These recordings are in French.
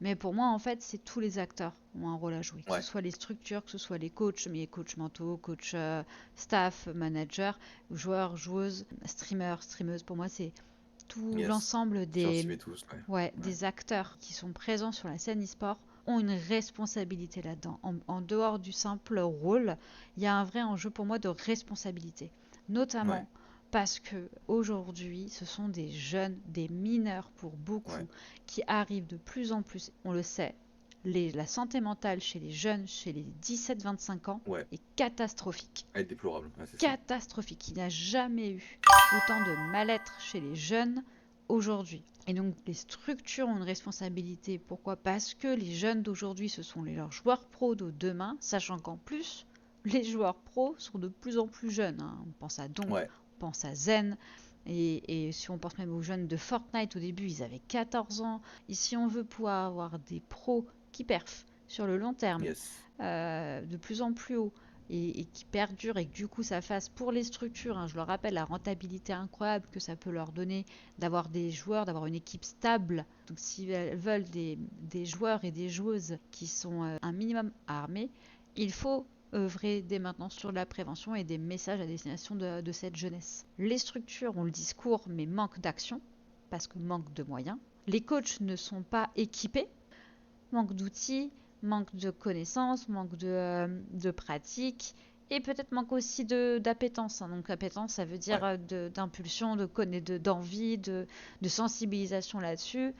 Mais pour moi, en fait, c'est tous les acteurs ont un rôle à jouer. Que ce Ouais, soit les structures, que ce soit les coachs, mais coachs mentaux, coachs staff, managers, joueurs, joueuses, streamers, streameuses. Pour moi, c'est tout yes. l'ensemble J'en mets tous, ouais. ouais, Ouais, des acteurs qui sont présents sur la scène e-sport ont une responsabilité là-dedans. En dehors du simple rôle, il y a un vrai enjeu pour moi de responsabilité. ouais, Notamment parce que aujourd'hui, ce sont des jeunes, des mineurs pour ouais, beaucoup, qui arrivent de plus en plus, on le sait, la santé mentale chez les jeunes, chez les 17-25 ans, ouais. est catastrophique. Elle est déplorable, ouais, c'est ça. Catastrophique. Il n'y a jamais eu autant de mal-être chez les jeunes aujourd'hui. Et donc les structures ont une responsabilité. Pourquoi? Parce que les jeunes d'aujourd'hui, ce sont leurs joueurs pros de demain, sachant qu'en plus, les joueurs pros sont de plus en plus jeunes, hein. On pense à Donk, Ouais, on pense à Zen, et si on pense même aux jeunes de Fortnite, au début, ils avaient 14 ans. Et si on veut pouvoir avoir des pros qui perfent sur le long terme, yes. de plus en plus haut, et qui perdure et que du coup ça fasse pour les structures, hein, je le rappelle, la rentabilité incroyable que ça peut leur donner d'avoir des joueurs, d'avoir une équipe stable. Donc si elles veulent des joueurs et des joueuses qui sont un minimum armés, il faut œuvrer dès maintenant sur la prévention et des messages à destination de cette jeunesse. Les structures ont le discours mais manquent d'action parce que manque de moyens. Les coachs ne sont pas équipés, manque d'outils, manque de connaissances, manque de pratique et peut-être manque aussi d'appétence, hein. Donc appétence, ça veut dire Ouais, d'impulsion, d'envie, de sensibilisation là-dessus,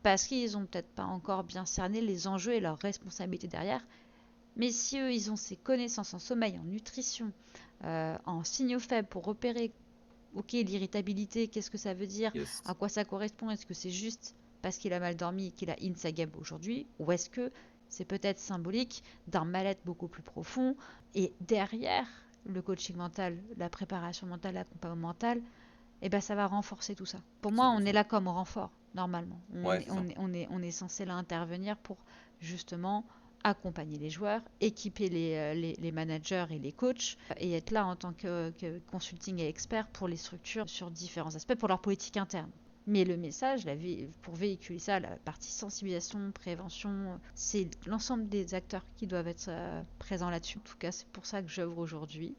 parce qu'ils ont peut-être pas encore bien cerné les enjeux et leurs responsabilités derrière. Mais si eux, ils ont ces connaissances en sommeil, en nutrition, en signaux faibles pour repérer, ok, l'irritabilité, qu'est-ce que ça veut dire, yes. à quoi ça correspond, est-ce que c'est juste parce qu'il a mal dormi et qu'il a in sa game aujourd'hui, ou est-ce que c'est peut-être symbolique d'un mal-être beaucoup plus profond, et derrière le coaching mental, la préparation mentale, l'accompagnement mental, eh ben ça va renforcer tout ça. Pour moi, on est 100%. là comme renfort, normalement. Ouais, c'est ça. On est censé là intervenir pour justement accompagner les joueurs, équiper les managers et les coachs, et être là en tant que consulting et expert pour les structures sur différents aspects, pour leur politique interne. Mais le message, pour véhiculer ça, la partie sensibilisation, prévention, c'est l'ensemble des acteurs qui doivent être présents là-dessus. En tout cas, c'est pour ça que j'œuvre aujourd'hui.